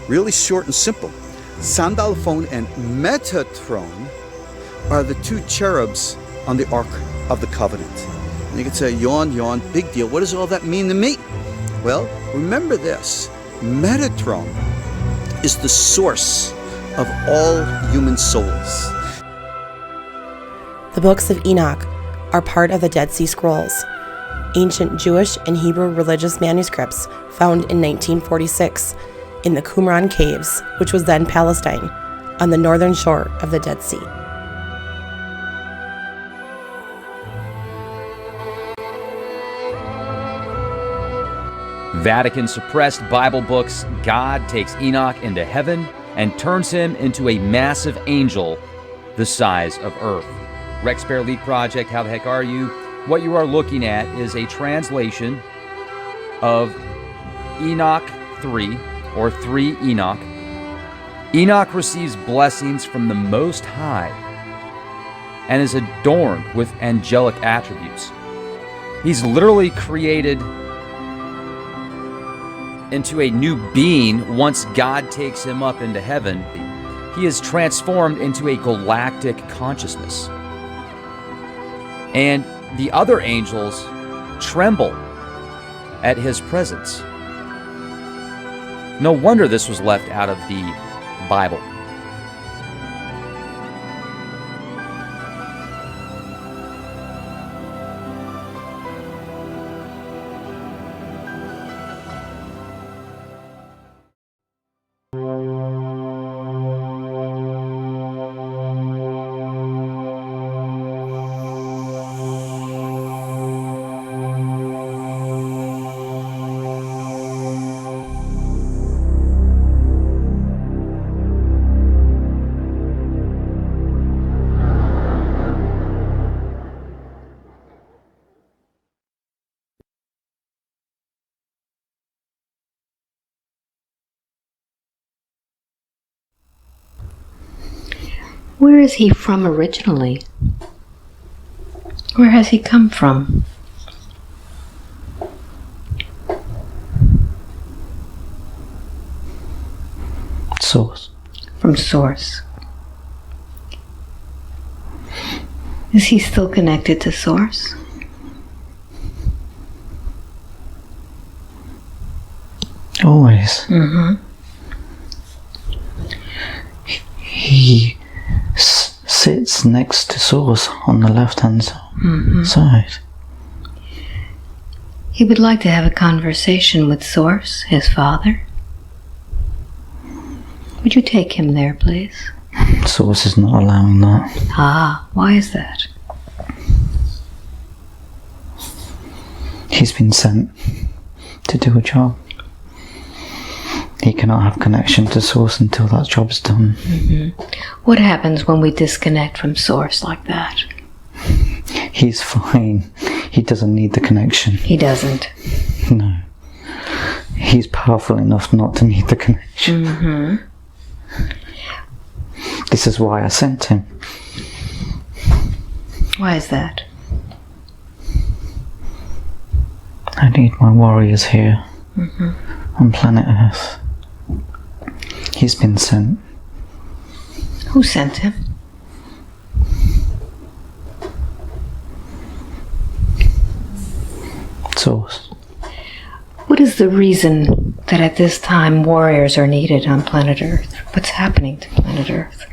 really short and simple. Sandalphon and Metatron are the two cherubs on the Ark of the Covenant. And you could say, yawn, big deal. What does all that mean to me? Well, remember this. Metatron is the source of all human souls. The Books of Enoch are part of the Dead Sea Scrolls, ancient Jewish and Hebrew religious manuscripts found in 1946 in the Qumran caves, which was then Palestine, on the northern shore of the Dead Sea. Vatican suppressed Bible books. God takes Enoch into heaven and turns him into a massive angel the size of Earth. Rex Bear Elite Project, how the heck are you? What you are looking at is a translation of Enoch 3, or 3 Enoch. Enoch receives blessings from the Most High and is adorned with angelic attributes. He's literally created into a new being once God takes him up into heaven. He is transformed into a galactic consciousness. And the other angels tremble at his presence. No wonder this was left out of the Bible. Where is he from originally? Where has he come from? Source. From Source. Is he still connected to Source? Always. Mm-hmm. He sits next to Source on the left-hand side. He would like to have a conversation with Source, his father. Would you take him there, please? Source is not allowing that. Ah, why is that? He's been sent to do a job. He cannot have connection to Source until that job is done. Mm-hmm. What happens when we disconnect from Source like that? He's fine. He doesn't need the connection. He doesn't. No. He's powerful enough not to need the connection. Mm-hmm. This is why I sent him. Why is that? I need my warriors here on planet Earth. He's been sent. Who sent him? Source. What is the reason that at this time warriors are needed on planet Earth? What's happening to planet Earth?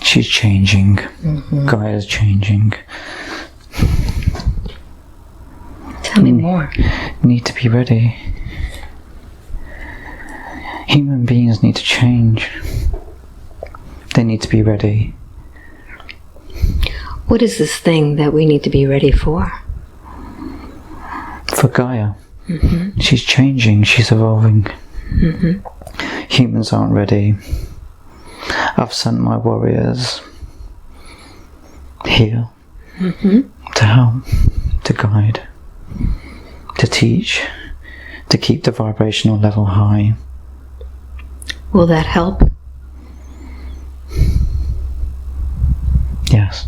She's changing. Gaia's changing. Tell me more. Need to be ready. Human beings need to change. They need to be ready. What is this thing that we need to be ready for? For Gaia. She's changing, she's evolving. Humans aren't ready. I've sent my warriors here to help, to guide, to teach, to keep the vibrational level high. Will that help? Yes.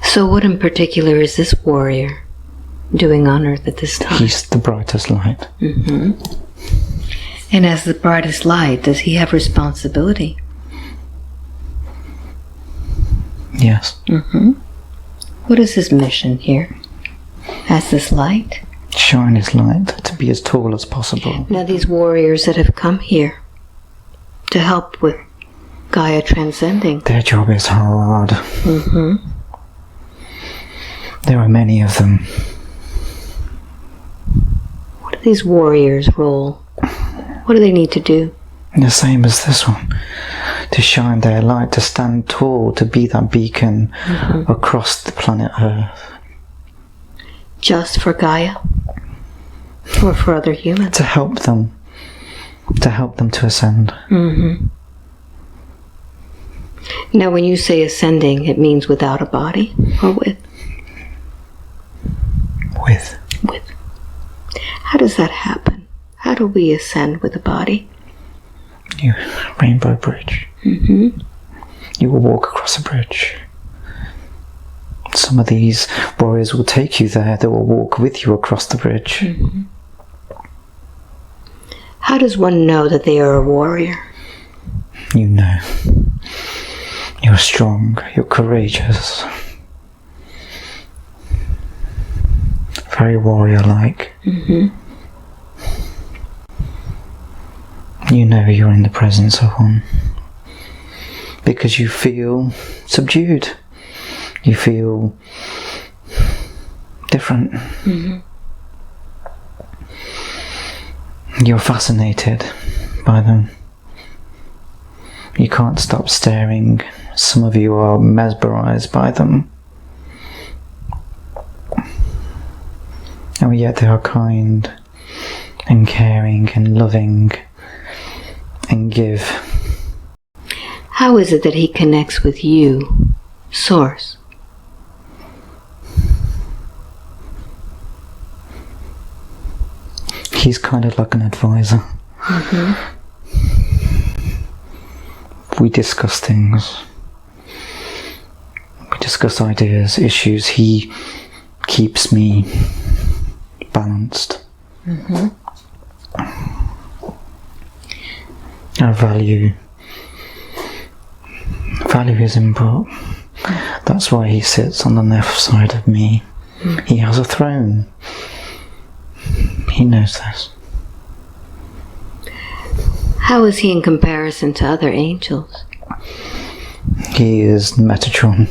So what in particular is this warrior doing on Earth at this time? He's the brightest light. And as the brightest light, does he have responsibility? Yes. What is his mission here? As this light? Shine his light to be as tall as possible. Now these warriors that have come here to help with Gaia transcending. Their job is hard. There are many of them. What is these warriors' role? What do they need to do? The same as this one. To shine their light, to stand tall, to be that beacon across the planet Earth. Just for Gaia? Or for other humans? To help them. To help them to ascend. Now when you say ascending, it means without a body or with? With. With. How does that happen? How do we ascend with a body? You rainbow bridge. You will walk across a bridge. Some of these warriors will take you there. They will walk with you across the bridge. How does one know that they are a warrior? You know. You're strong. You're courageous. Very warrior-like. You know you're in the presence of one. Because you feel subdued. You feel different. You're fascinated by them. You can't stop staring. Some of you are mesmerized by them. And yet they are kind and caring and loving and give. How is it that he connects with you, Source? He's kind of like an advisor. We discuss things. We discuss ideas, issues. He keeps me balanced. I value his input. That's why he sits on the left side of me. He has a throne. He knows this. How is he in comparison to other angels? He is Metatron.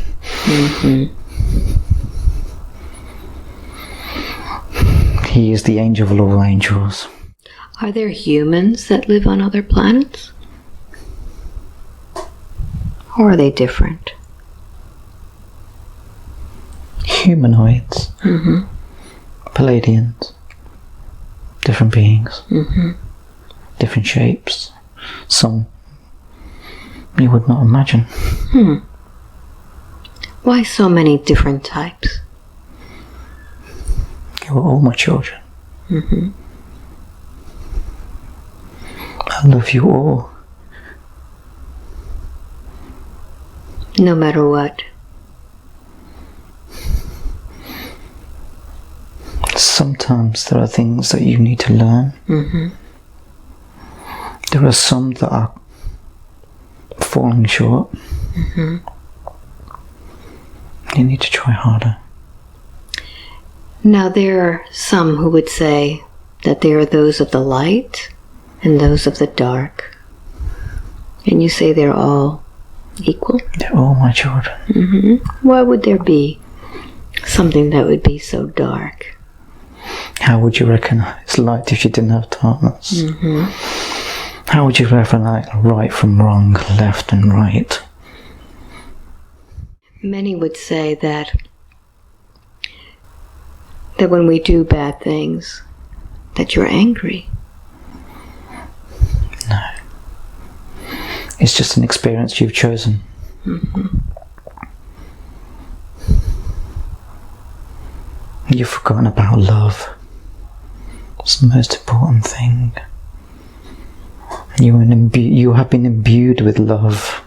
He is the angel of all angels. Are there humans that live on other planets? Or are they different? Humanoids. Palladians. Different beings. Different shapes. Some you would not imagine. Why so many different types? You are all my children. I love you all. No matter what. Sometimes there are things that you need to learn. There are some that are falling short. You need to try harder. Now there are some who would say that there are those of the light and those of the dark. And you say they're all equal? They're all my children. Why would there be something that would be so dark? How would you recognize light if you didn't have darkness? How would you recognize right from wrong, left and right? Many would say that when we do bad things, that you're angry. No. It's just an experience you've chosen. You've forgotten about love. It's the most important thing. You have been imbued with love.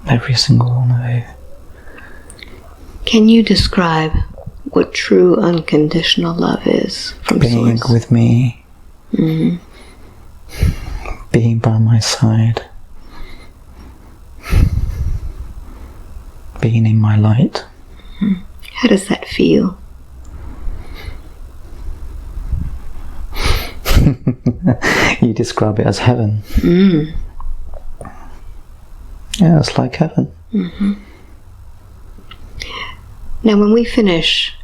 Every single one of you. Can you describe what true unconditional love is from Being Source? with me Being by my side. Being in my light. How does that feel? You describe it as heaven. Yeah, it's like heaven. Now, when we finish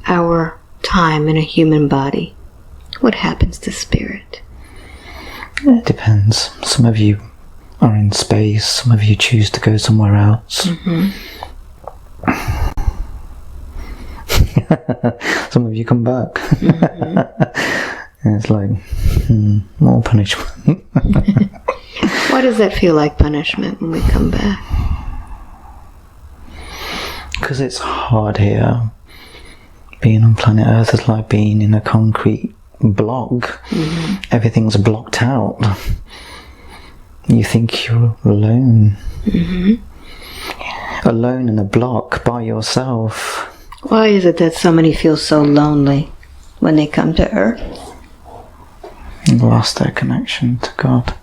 our time in a human body, what happens to spirit? It depends. Some of you are in space, some of you choose to go somewhere else. Some of you come back. And it's like, more punishment. Why does that feel like punishment when we come back? Because it's hard here. Being on planet Earth is like being in a concrete block. Everything's blocked out. You think you're alone. Alone in a block by yourself. Why is it that so many feel so lonely when they come to Earth? And lost their connection to God.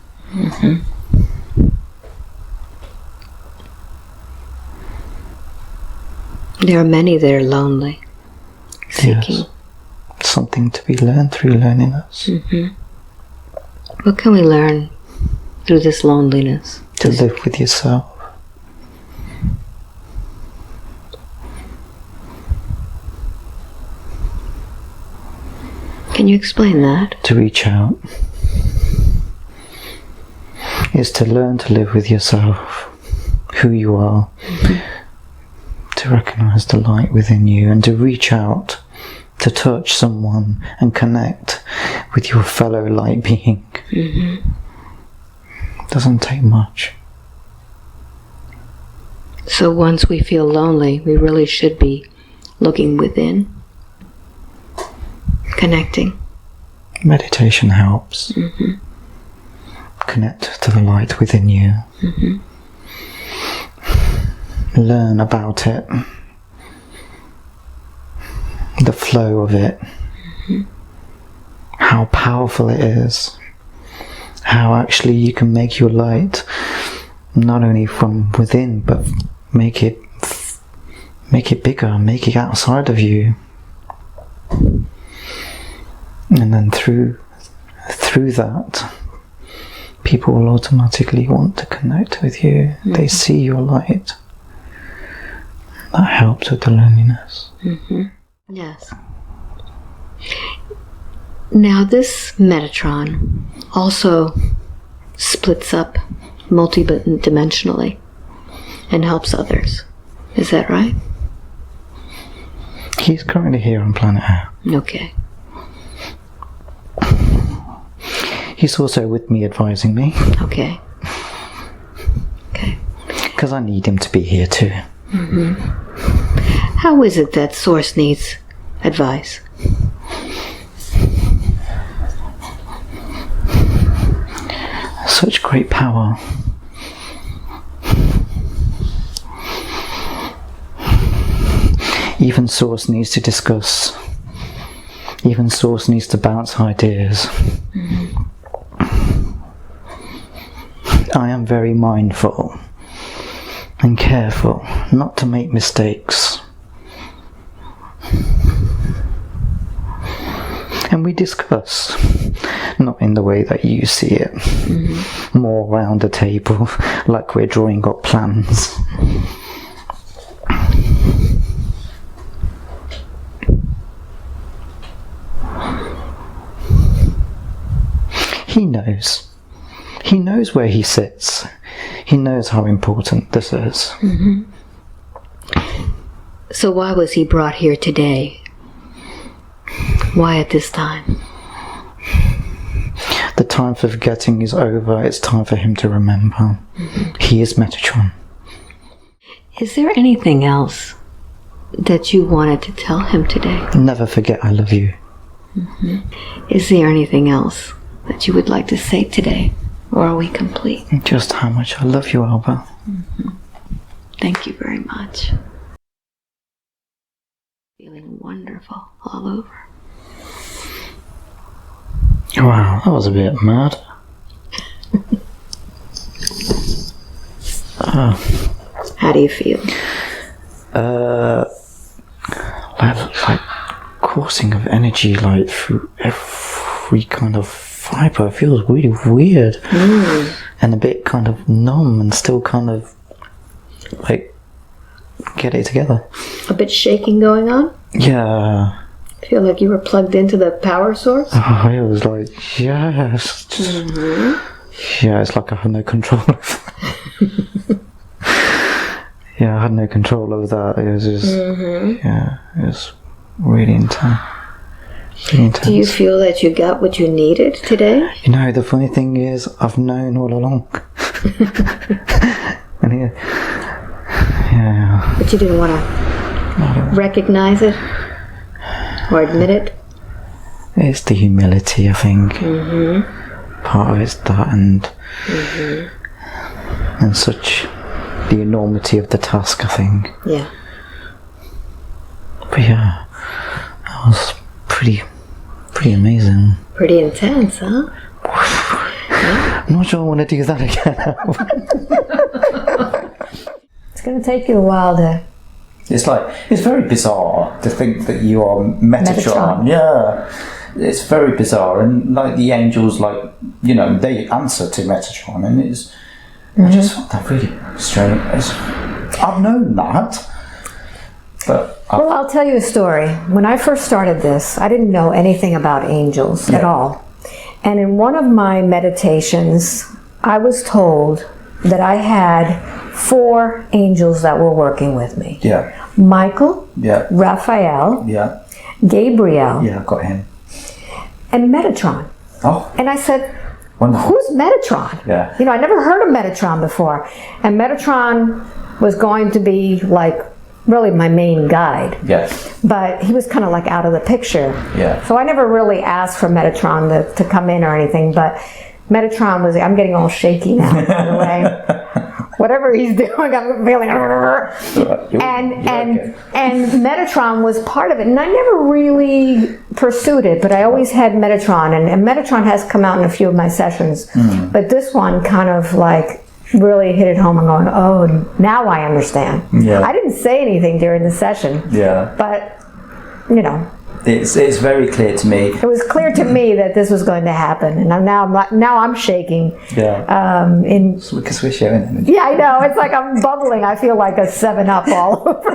There are many that are lonely, seeking. Yes. Something to be learned through loneliness. What can we learn through this loneliness? To live with yourself. Can you explain that? To reach out is to learn to live with yourself, who you are, to recognize the light within you, and to reach out, to touch someone and connect with your fellow light being. Doesn't take much. So once we feel lonely, we really should be looking within, connecting. Meditation helps. Connect to the light within you. Learn about it. The flow of it. How powerful it is. How actually you can make your light not only from within, but make it bigger, make it outside of you. And then through that, people will automatically want to connect with you. They see your light. That helps with the loneliness. Yes. Now this Metatron also splits up multidimensionally and helps others. Is that right? He's currently here on planet Earth. Okay. He's also with me advising me. Okay. Okay. Because I need him to be here too. How is it that Source needs advice? Such great power. Even Source needs to discuss. Even Source needs to bounce ideas. I am very mindful and careful not to make mistakes. And we discuss, not in the way that you see it, more around the table, like we're drawing up plans. He knows. He knows where he sits. He knows how important this is. So why was he brought here today? Why at this time? The time for forgetting is over. It's time for him to remember. He is Metatron. Is there anything else that you wanted to tell him today? Never forget I love you. Is there anything else that you would like to say today? Or are we complete? Just how much I love you, Alba. Thank you very much. Feeling wonderful all over. Wow, that was a bit mad. How do you feel? Like coursing of energy, like through every kind of fiber. It feels really weird and a bit kind of numb, and still kind of like get it together. A bit shaking going on? Yeah. Feel like you were plugged into the power source? Oh, it was like, yes. Just, yeah, it's like I had no control of Yeah, I had no control over that. It was just, yeah, it was really intense. Really intense. Do you feel that you got what you needed today? You know, the funny thing is, I've known all along. And yeah. But you didn't want to recognize it or admit it? It's the humility, I think. Part of it's that, and such the enormity of the task, I think. Yeah. But yeah, that was pretty amazing. Pretty intense, huh? I'm not sure I want to do that again. It's going to take you a while to... It's very bizarre to think that you are Metatron. Yeah. It's very bizarre, and like the angels, like, you know, they answer to Metatron, and it's I just found that really strange. I've known that, but well, I'll tell you a story. When I first started this, I didn't know anything about angels at all, and in one of my meditations, I was told that I had 4 angels that were working with me. Yeah. Michael. Yeah. Raphael. Yeah. Gabriel. Yeah, I've got him. And Metatron. Oh. And I said, Wonderful. who's Metatron? Yeah. You know, I never heard of Metatron before. And Metatron was going to be like really my main guide. Yes. But he was kind of like out of the picture. Yeah. So I never really asked for Metatron to come in or anything, but Metatron was, I'm getting all shaky now, by the way. Whatever he's doing, I'm feeling. And Metatron was part of it, and I never really pursued it, but I always had Metatron, and Metatron has come out in a few of my sessions, but this one kind of like really hit it home. I'm going, oh, now I understand. Yeah. I didn't say anything during the session. Yeah. But you know. It's very clear to me. It was clear to me that this was going to happen, and now I'm shaking. Yeah. Because we're sharing energy. Yeah, I know. It's like I'm bubbling. I feel like a 7-Up all over.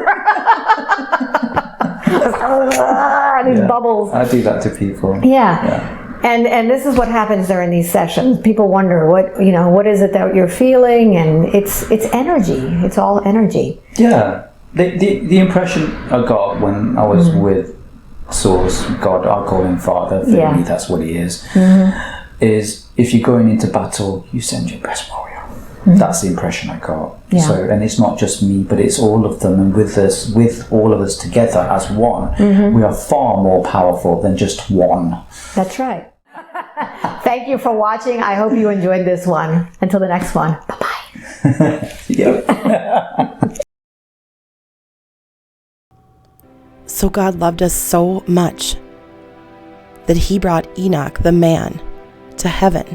These bubbles. I do that to people. Yeah. And this is what happens during these sessions. People wonder what is it that you're feeling, and it's energy. It's all energy. Yeah. The impression I got when I was with Source, God, I call him Father, for me that's what he is, is if you're going into battle, you send your best warrior. That's the impression I got. Yeah. So, and it's not just me, but it's all of them, and with all of us together as one, we are far more powerful than just one. That's right. Thank you for watching. I hope you enjoyed this one. Until the next one. Bye-bye. Yep. So God loved us so much that he brought Enoch, the man, to heaven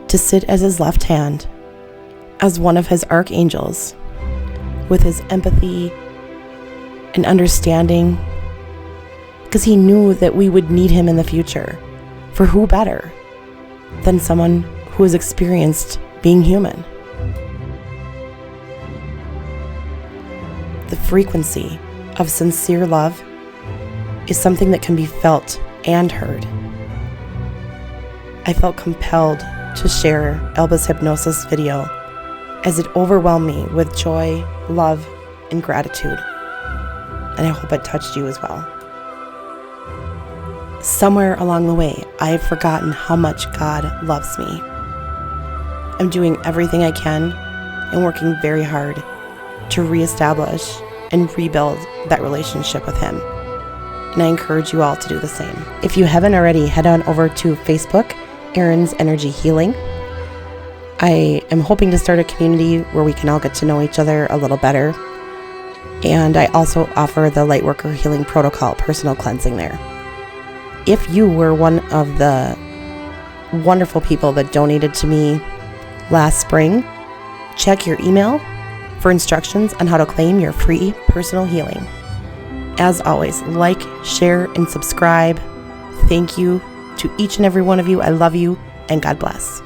to sit as his left hand, as one of his archangels, with his empathy and understanding, because he knew that we would need him in the future. For who better than someone who has experienced being human? The frequency of sincere love is something that can be felt and heard. I felt compelled to share Alba's hypnosis video as it overwhelmed me with joy, love, and gratitude. And I hope it touched you as well. Somewhere along the way, I have forgotten how much God loves me. I'm doing everything I can and working very hard to reestablish and rebuild that relationship with him. And I encourage you all to do the same. If you haven't already, head on over to Facebook, Erin'sEnergy Healing. I am hoping to start a community where we can all get to know each other a little better. And I also offer the Lightworker Healing Protocol personal cleansing there. If you were one of the wonderful people that donated to me last spring, check your email for instructions on how to claim your free personal healing. As always, like, share, and subscribe. Thank you to each and every one of you. I love you, and God bless.